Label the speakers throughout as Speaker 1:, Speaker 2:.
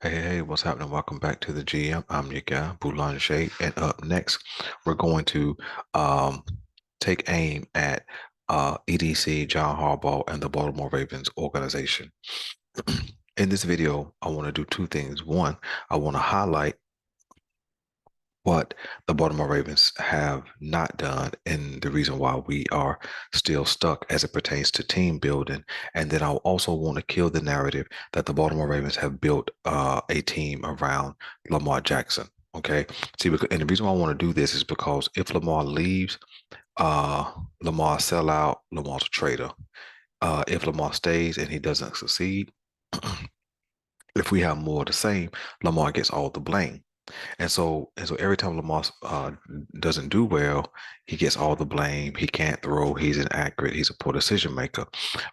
Speaker 1: Hey, what's happening? Welcome back to the GM. I'm your guy, Boulanger. And up next, we're going to um, take aim at EDC, John Harbaugh, and the Baltimore Ravens organization. In this video, I want to do two things. One, I want to highlight what the Baltimore Ravens have not done and the reason why we are still stuck as it pertains to team building. And then I also want to kill the narrative that the Baltimore Ravens have built a team around Lamar Jackson. Okay. See, and the reason why I want to do this is because if Lamar leaves, uh, Lamar sell out, Lamar's a traitor. If Lamar stays and he doesn't succeed, if we have more of the same, Lamar gets all the blame. And so every time Lamar doesn't do well, he gets all the blame. He can't throw. He's inaccurate. He's a poor decision maker.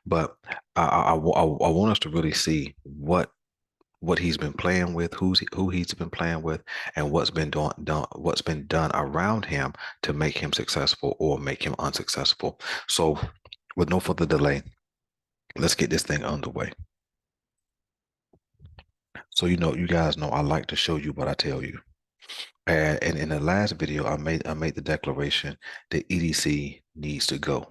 Speaker 1: But I want us to really see what he's been playing with, who he's been playing with, and what's been done around him to make him successful or make him unsuccessful. So, with no further delay, let's get this thing underway. So, you guys know I like to show you what I tell you. And in the last video, I made the declaration that EDC needs to go.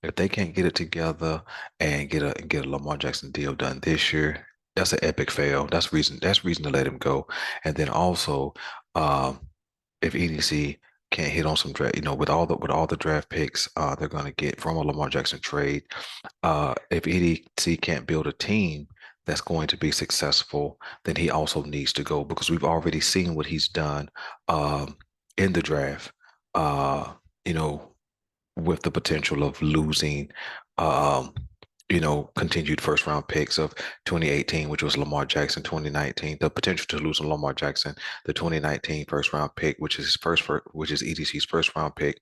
Speaker 1: If they can't get it together and get a Lamar Jackson deal done this year, that's an epic fail. That's reason to let him go. And then also, um, if EDC can't hit on some draft, with all the draft picks they're gonna get from a Lamar Jackson trade, if EDC can't build a team that's going to be successful, then he also needs to go because we've already seen what he's done in the draft. Uh, you know, with the potential of losing, um, continued first round picks of 2018, which was Lamar Jackson, 2019, the potential to lose on Lamar Jackson, the 2019 first round pick, which is EDC's first round pick,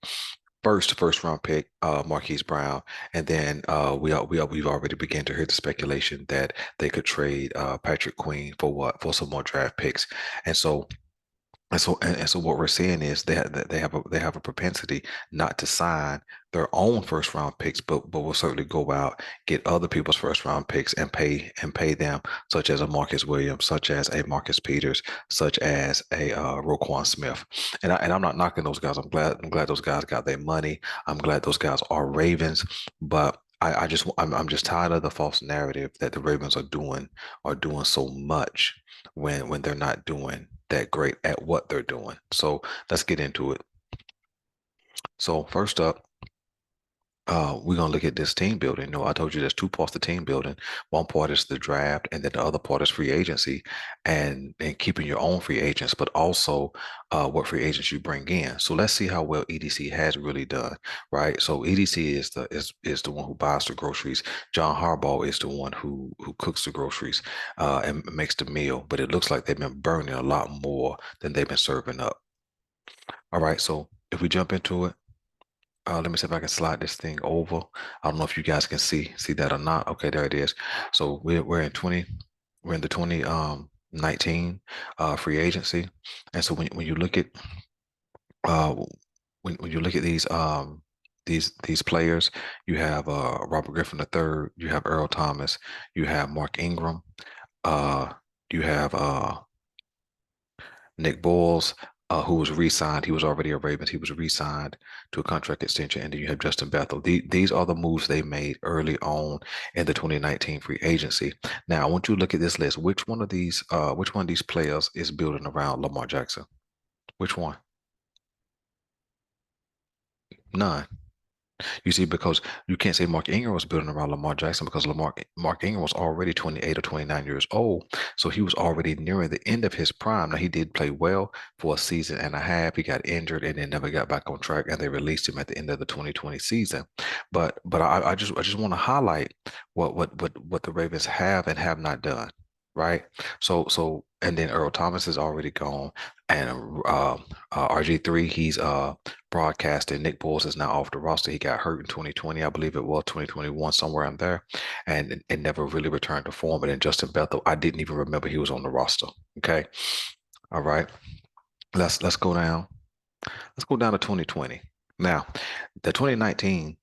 Speaker 1: first round pick, Marquise Brown, and then we've already begun to hear the speculation that they could trade Patrick Queen for some more draft picks, and so. And so what we're seeing is they have a propensity not to sign their own first round picks, but will certainly go out, get other people's first round picks and pay them, such as a Marcus Williams, such as a Marcus Peters, such as a Roquan Smith. And I'm not knocking those guys. I'm glad those guys got their money. I'm glad those guys are Ravens, but I'm just tired of the false narrative that the Ravens are doing so much when they're not doing that great at what they're doing. So let's get into it. So first up, we're gonna look at this team building. I told you there's two parts to team building. One part is the draft, and then the other part is free agency, and keeping your own free agents, but also what free agents you bring in. So let's see how well EDC has really done, right? So EDC is the one who buys the groceries. John Harbaugh is the one who cooks the groceries and makes the meal. But it looks like they've been burning a lot more than they've been serving up. All right, so if we jump into it. Let me see if I can slide this thing over. I don't know if you guys can see that or not. Okay, there it is. So we're in the 2019 free agency. And so when you look at uh when you look at these players, you have Robert Griffin III, you have Earl Thomas, you have Mark Ingram, uh you have Nick Boyles, who was re-signed. He was already a Ravens. He was re-signed to a contract extension. And then you have Justin Bethel. These are the moves they made early on in the 2019 free agency. Now, I want you to look at this list. Which one of these players is building around Lamar Jackson? Which one? None. You see, because you can't say Mark Ingram was building around Lamar Jackson because Mark Ingram was already 28 or 29 years old. So he was already nearing the end of his prime. Now he did play well for a season and a half. He got injured and then never got back on track, and they released him at the end of the 2020 season. But I just want to highlight what the Ravens have and have not done. Right. So and then Earl Thomas is already gone. And RG3, he's broadcasting. Nick Boyles is now off the roster. He got hurt in 2020, I believe it was 2021, somewhere in there, and it never really returned to form. And then Justin Bethel, I didn't even remember he was on the roster. Okay, all right. Let's go down. Let's go down to 2020. Now, the 2019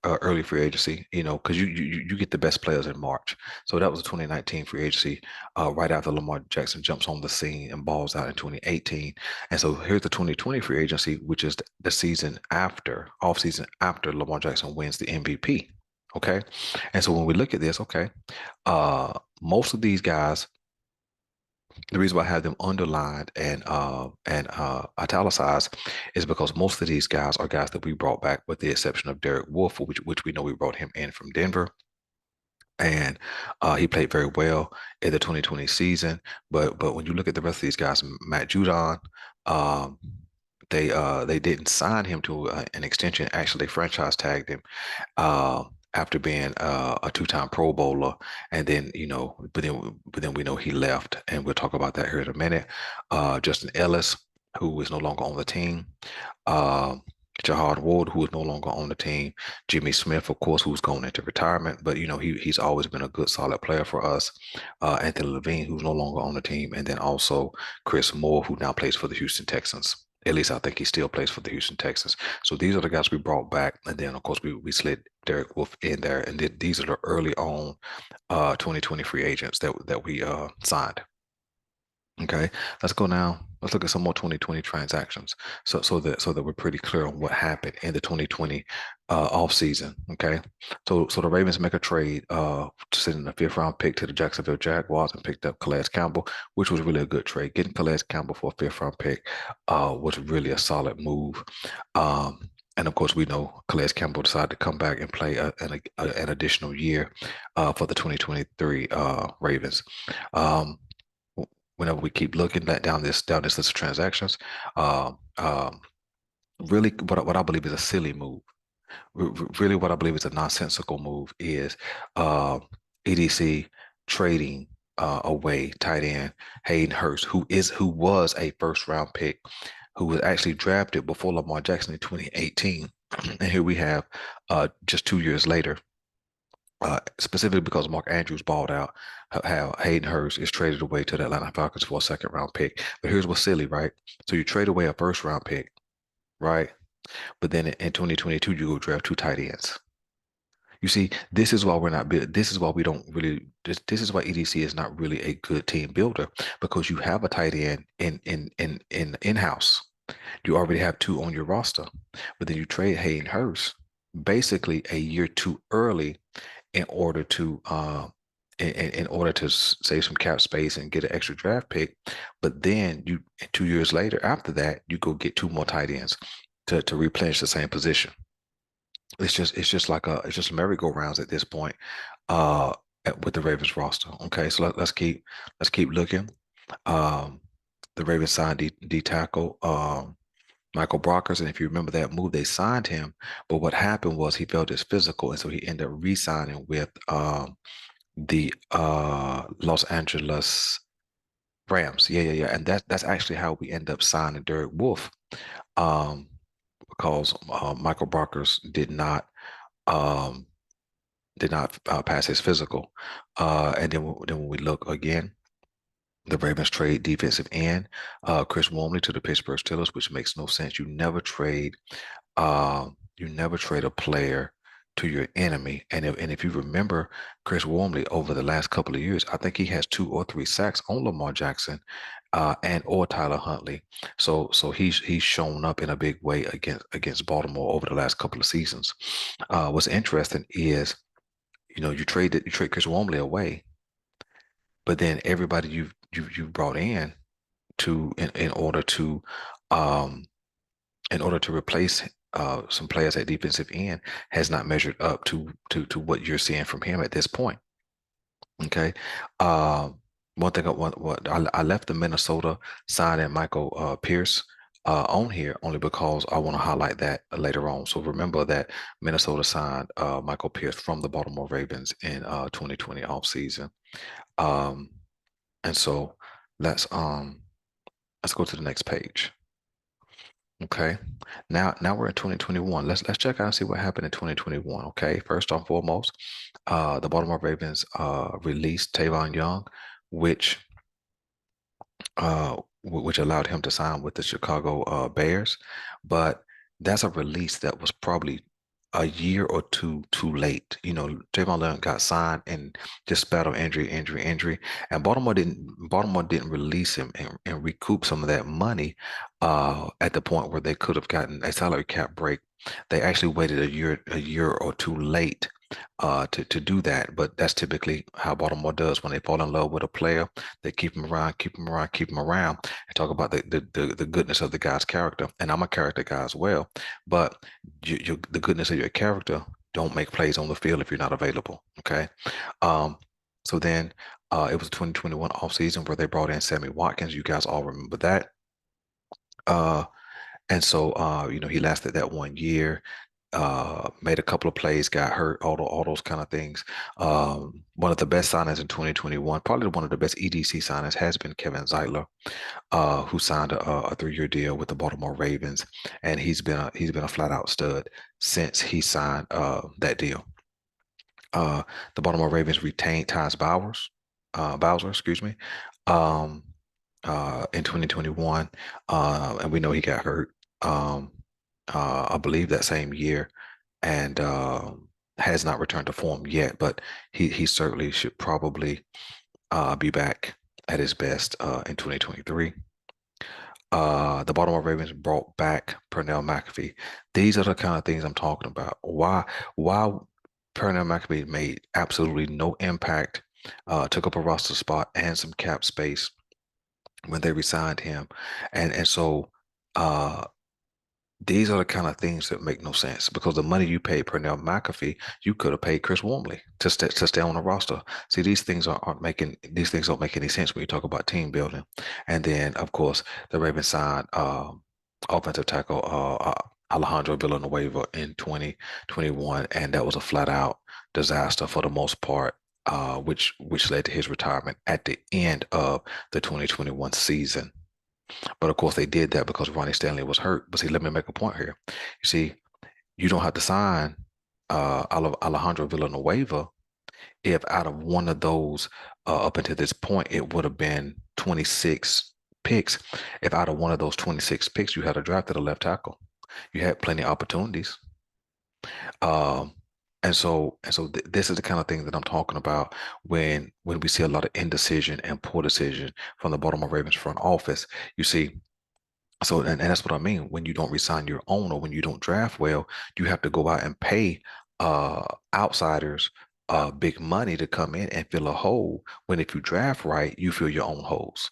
Speaker 1: early free agency, because you get the best players in March. So that was a 2019 free agency, right after Lamar Jackson jumps on the scene and balls out in 2018. And so here's the 2020 free agency, which is the season after, off season after Lamar Jackson wins the MVP. Okay. And so when we look at this, okay, most of these guys, the reason why I have them underlined and italicized is because most of these guys are guys that we brought back, with the exception of Derek Wolfe, which we know we brought him in from Denver, and he played very well in the 2020 season. But when you look at the rest of these guys, Matt Judon, um, they didn't sign him to an extension. Actually, they franchise tagged him after being a two-time Pro Bowler, and then but then we know he left, and we'll talk about that here in a minute. Justin Ellis, who is no longer on the team. Um, Jahad Ward, who is no longer on the team. Jimmy Smith, of course, who's going into retirement, but he's always been a good, solid player for us. Anthony Levine, who's no longer on the team, and then also Chris Moore, who now plays for the Houston Texans. At least I think he still plays for the Houston Texans. So these are the guys we brought back, and then of course we slid Derek Wolfe in there, and these are the early on 2020 free agents that we signed. Okay, let's go now. Let's look at some more 2020 transactions. So that we're pretty clear on what happened in the 2020 off season. Okay. So the Ravens make a trade to send in a fifth round pick to the Jacksonville Jaguars and picked up Calais Campbell, which was really a good trade. Getting Calais Campbell for a fifth round pick was really a solid move. And of course, we know Calais Campbell decided to come back and play an additional year for the 2023 Ravens. Um, Whenever we keep looking down this list of transactions, um, um, really what I believe is a silly move. Really, what I believe is a nonsensical move is EDC trading away tight end Hayden Hurst, who was a first round pick, who was actually drafted before Lamar Jackson in 2018, and here we have just 2 years later, specifically because Mark Andrews balled out, how Hayden Hurst is traded away to the Atlanta Falcons for a second round pick. But here's what's silly, right? So you trade away a first round pick, right? But then in 2022, you go draft two tight ends. You see, this is why we're not built. This is why we don't really. This is why EDC is not really a good team builder, because you have a tight end in-house. You already have two on your roster, but then you trade Hayden Hurst basically a year too early in order to in order to save some cap space and get an extra draft pick. But then 2 years later, after that, you go get two more tight ends to replenish the same position. It's just merry-go-rounds at this point with the Ravens roster. Okay, so let's keep looking. Um, the Ravens signed D tackle Michael Brockers, and if you remember that move, they signed him. But what happened was he failed his physical, and so he ended up re-signing with the Los Angeles Rams. Yeah. And that's actually how we end up signing Derek Wolfe, um, because Michael Brockers um, did not pass his physical. And then when we look again, the Ravens trade defensive end Chris Wormley to the Pittsburgh Steelers, which makes no sense. You never trade a player to your enemy. And if you remember Chris Wormley over the last couple of years, I think he has 2 or 3 sacks on Lamar Jackson and or Tyler Huntley. So he's shown up in a big way against Baltimore over the last couple of seasons. What's interesting is, you trade Chris Wormley away, but then everybody you've brought in to um in order to replace some players at defensive end has not measured up to what you're seeing from him at this point. Okay. One thing I left the Minnesota signing Michael Pierce on here only because I want to highlight that later on. So remember that Minnesota signed Michael Pierce from the Baltimore Ravens in 2020 offseason. Um, and so let's go to the next page. Okay. Now we're in 2021. Let's check out and see what happened in 2021. Okay. First and foremost, the Baltimore Ravens released Tavon Young, which which allowed him to sign with the Chicago Bears. But that's a release that was probably a year or two too late. Javon Leonard got signed and just battled injury, and Baltimore didn't release him and recoup some of that money at the point where they could have gotten a salary cap break. They actually waited a year or two late to do that. But that's typically how Baltimore does when they fall in love with a player. They keep him around, keep him around, keep him around, and talk about the goodness of the guy's character. And I'm a character guy as well, but the goodness of your character don't make plays on the field if you're not available. Okay. Um, so then it was 2021 offseason where they brought in Sammy Watkins. You guys all remember that. Uh, and so he lasted that 1 year, made a couple of plays, got hurt, all those kind of things. One of the best signings in 2021, probably one of the best EDC signings has been Kevin Zeitler, who signed a 3-year deal with the Baltimore Ravens, and he's been a flat out stud since he signed that deal. Uh, the Baltimore Ravens retained Tyus Bowser, excuse me, um, in 2021, and we know he got hurt. Um, I believe that same year, and has not returned to form yet. But he certainly should probably be back at his best in 2023. The Baltimore Ravens brought back Pernell McAfee. These are the kind of things I'm talking about. Why Pernell McAfee made absolutely no impact, took up a roster spot and some cap space when they resigned him, and so uh, these are the kind of things that make no sense because the money you paid Pernell McAfee, you could have paid Chris Wormley to stay on the roster. See, these things don't make any sense when you talk about team building. And then, of course, the Ravens signed offensive tackle Alejandro Villanueva in 2021, and that was a flat out disaster for the most part. Which led to his retirement at the end of the 2021 season. But of course, they did that because Ronnie Stanley was hurt. But see, let me make a point here. You see, you don't have to sign Alejandro Villanueva if out of one of those up until this point, it would have been 26 picks. If out of one of those 26 picks, you had a drafted a left tackle, you had plenty of opportunities. Um, and so this is the kind of thing that I'm talking about when we see a lot of indecision and poor decision from the Baltimore Ravens front office. You see, so, and that's what I mean. When you don't resign your own or when you don't draft well, you have to go out and pay outsiders big money to come in and fill a hole. When if you draft right, you fill your own holes.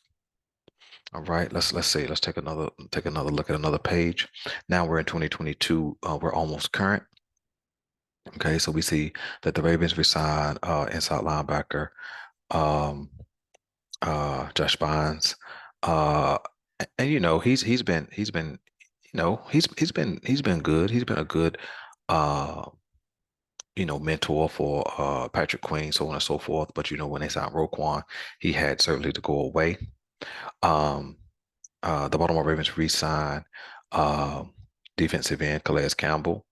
Speaker 1: All right, let's see. Let's take another look at another page. Now we're in 2022. We're almost current. Okay, so we see that the Ravens resign inside linebacker um, Josh Bynes. And he's been good. He's been a good uh mentor for Patrick Queen, so on and so forth. But when they signed Roquan, he had certainly to go away. Um the Baltimore Ravens re-signed um defensive end Calais Campbell.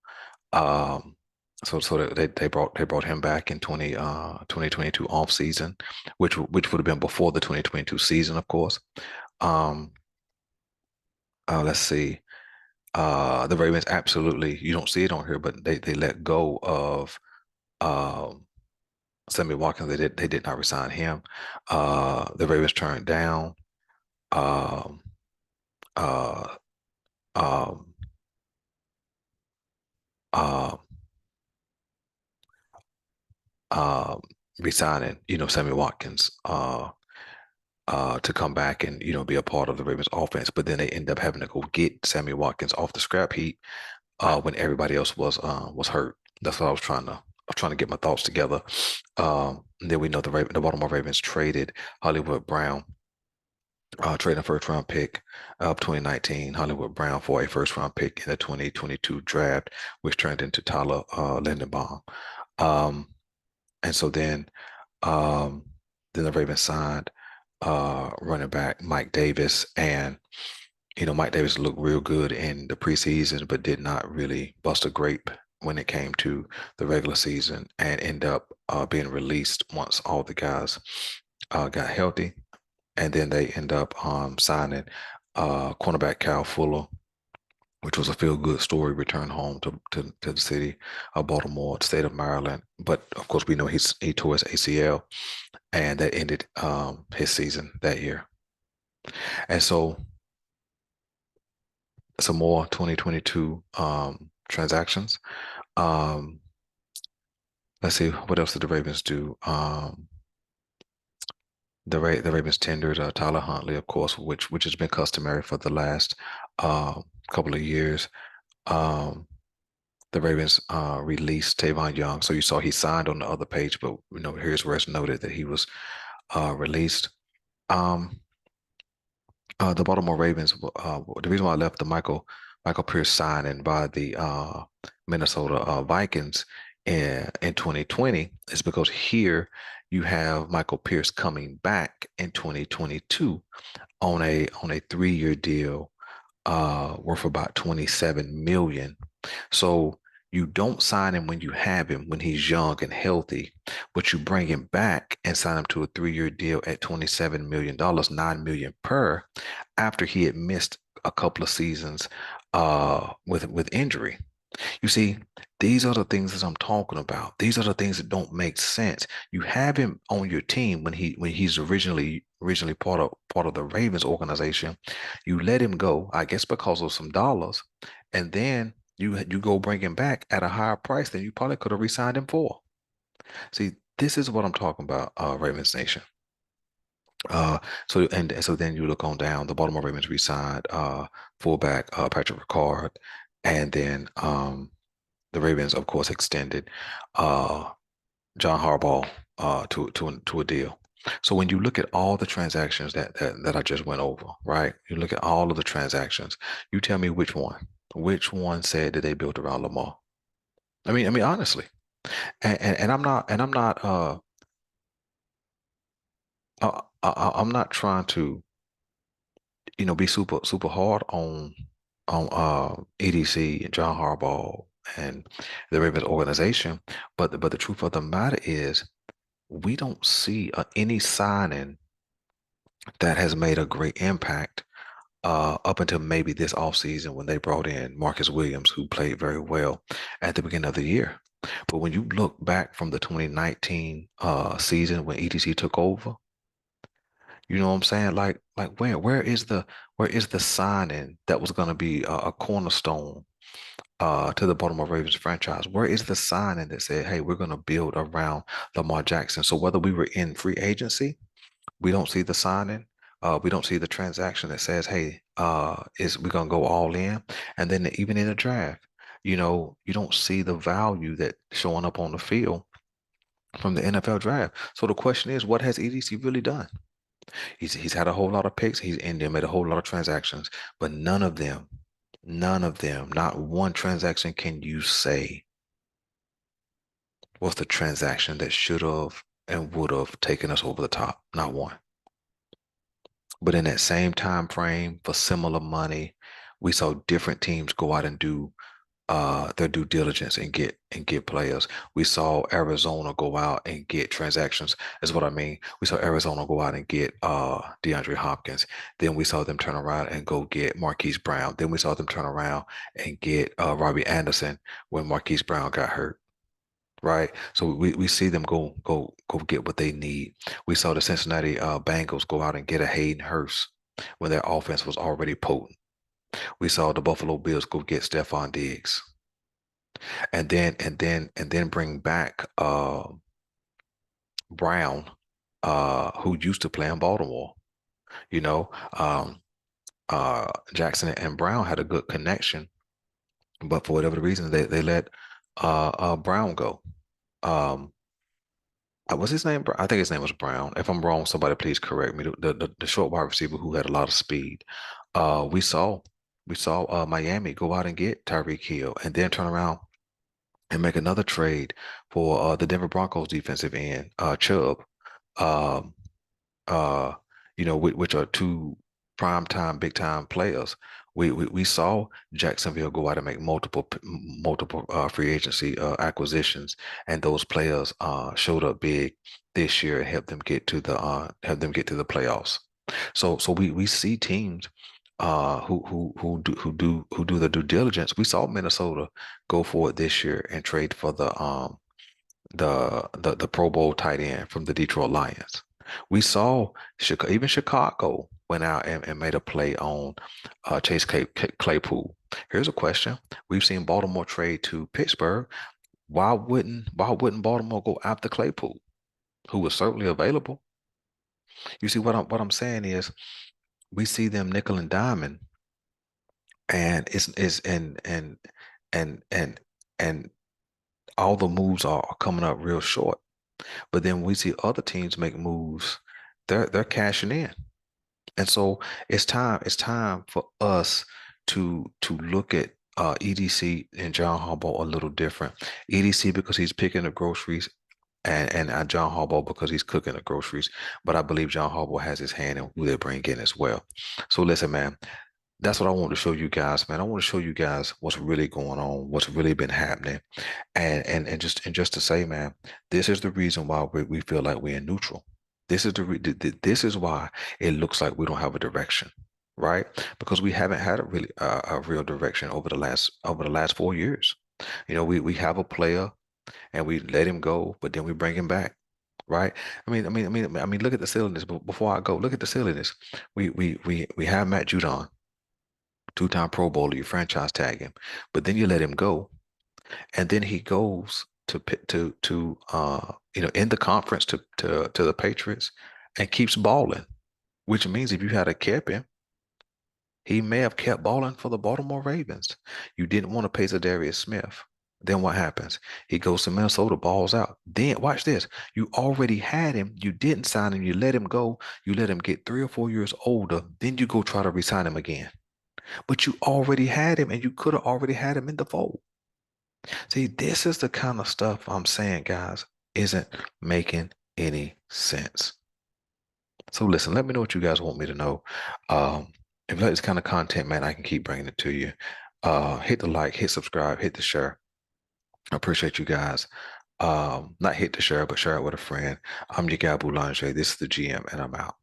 Speaker 1: Um so they brought him back in 2022 off season, which would have been before the 2022 season, of course. Um let's see. The Ravens absolutely, you don't see it on here, but they let go of um, Sammy Watkins. They did not resign him. The Ravens turned down um, uh, um, uh, um, resigning, Sammy Watkins to come back and be a part of the Ravens offense. But then they end up having to go get Sammy Watkins off the scrap heap when everybody else was hurt. That's what I was trying to get my thoughts together. Then we know the Baltimore Ravens traded Hollywood Brown, trading a first round pick of 2019, Hollywood Brown for a first round pick in the 2022 draft, which turned into Tyler Lindenbaum. Um, and so then the Ravens signed running back Mike Davis, and Mike Davis looked real good in the preseason, but did not really bust a grape when it came to the regular season and end up being released once all the guys got healthy. And then they end up signing cornerback Kyle Fuller, which was a feel-good story, return home to the city of Baltimore, the state of Maryland. But of course, we know he tore his ACL, and that ended his season that year. And so some more 2022 transactions. Um, let's see, what else did the Ravens do? The Ravens tendered Tyler Huntley, of course, which has been customary for the last uh, couple of years. Um, the Ravens released Tavon Young, so you saw he signed on the other page, but here's where it's noted that he was released. Um, the Baltimore Ravens. The reason why I left the Michael Pierce signing by the Minnesota Vikings in 2020 is because here you have Michael Pierce coming back in 2022 on a 3-year deal worth about 27 million. So you don't sign him when you have him, when he's young and healthy, but you bring him back and sign him to a 3-year deal at $27 million, $9 million per, after he had missed a couple of seasons with injury. You see, these are the things that I'm talking about. These are the things that don't make sense. You have him on your team when he's originally part of the Ravens organization. You let him go, I guess because of some dollars, and then you go bring him back at a higher price than you probably could have re-signed him for. See, this is what I'm talking about, Ravens Nation. Uh, so then you look on down, the Baltimore Ravens re-signed fullback Patrick Ricard, and then the Ravens, of course, extended uh, John Harbaugh to a deal. So when you look at all the transactions that I just went over, right? You look at all of the transactions. You tell me which one said that they built around Lamar. I mean honestly, and I'm not trying to be super hard on EDC and John Harbaugh and the Ravens organization, but the truth of the matter is we don't see any signing that has made a great impact up until maybe this offseason when they brought in Marcus Williams, who played very well at the beginning of the year. But when you look back from the 2019 season when EDC took over, you know what I'm saying? Like where is the signing that was going to be a cornerstone to the Baltimore Ravens franchise? Where is the signing that said, hey, we're going to build around Lamar Jackson? So whether we were in free agency, we don't see the signing. We don't see the transaction that says, hey, is we're going to go all in. And then even in the draft, you don't see the value that showing up on the field from the NFL draft. So the question is, what has EDC really done? He's had a whole lot of picks. He's in there, made a whole lot of transactions, but none of them, not one transaction can you say was the transaction that should have and would have taken us over the top. Not one. But in that same time frame, for similar money, we saw different teams go out and do their due diligence and get players. We saw Arizona go out and get transactions, is what I mean. We saw Arizona go out and get DeAndre Hopkins. Then we saw them turn around and go get Marquise Brown. Then we saw them turn around and get Robbie Anderson when Marquise Brown got hurt. Right. So we see them go get what they need. We saw the Cincinnati Bengals go out and get a Hayden Hurst when their offense was already potent. We saw the Buffalo Bills go get Stephon Diggs and then bring back Brown, who used to play in Baltimore. You know, Jackson and Brown had a good connection, but for whatever reason, they let Brown go. Um, what's his name? I think his name was Brown. If I'm wrong, somebody please correct me. The short wide receiver who had a lot of speed. We saw Miami go out and get Tyreek Hill and then turn around and make another trade for the Denver Broncos defensive end, Chubb. Um, which are two prime time, big time players. We saw Jacksonville go out and make multiple free agency acquisitions, and those players showed up big this year and helped them get to the playoffs. So we see teams who do the due diligence. We saw Minnesota go for it this year and trade for the Pro Bowl tight end from the Detroit Lions. We saw even Chicago went out and made a play on Chase Claypool. Here's a question: we've seen Baltimore trade to Pittsburgh. Why wouldn't Baltimore go after Claypool, who was certainly available? You see what I'm saying is we see them nickel and diamond, and it's and all the moves are coming up real short. But then we see other teams make moves, they're cashing in. And so it's time for us to look at EDC and John Harbaugh a little different. EDC because he's picking the groceries, and John Harbaugh because he's cooking the groceries. But I believe John Harbaugh has his hand in who they bring in as well. So listen, man, that's what I want to show you guys, man. I want to show you guys what's really going on, what's really been happening. And just to say, man, this is the reason why we feel like we're in neutral. This is why it looks like we don't have a direction, right? Because we haven't had a real direction over the last 4 years. We have a player and we let him go, but then we bring him back, right? I mean, look at the silliness. But before I go, look at the silliness. We have Matt Judon, two-time Pro Bowler. You franchise tag him, but then you let him go, and then he goes to in the conference to the Patriots and keeps balling, which means if you had a kept him, he may have kept balling for the Baltimore Ravens. You didn't want to pay Zadarius Smith. Then what happens? He goes to Minnesota, balls out. Then watch this. You already had him. You didn't sign him. You let him go. You let him get 3 or 4 years older. Then you go try to resign him again. But you already had him, and you could have already had him in the fold. See, this is the kind of stuff I'm saying, guys, isn't making any sense. So listen, let me know what you guys want me to know. If you like this kind of content, man, I can keep bringing it to you. Hit the like, hit subscribe, hit the share. I appreciate you guys. Not hit the share, but share it with a friend. I'm your guy Boulanger. This is the GM, and I'm out.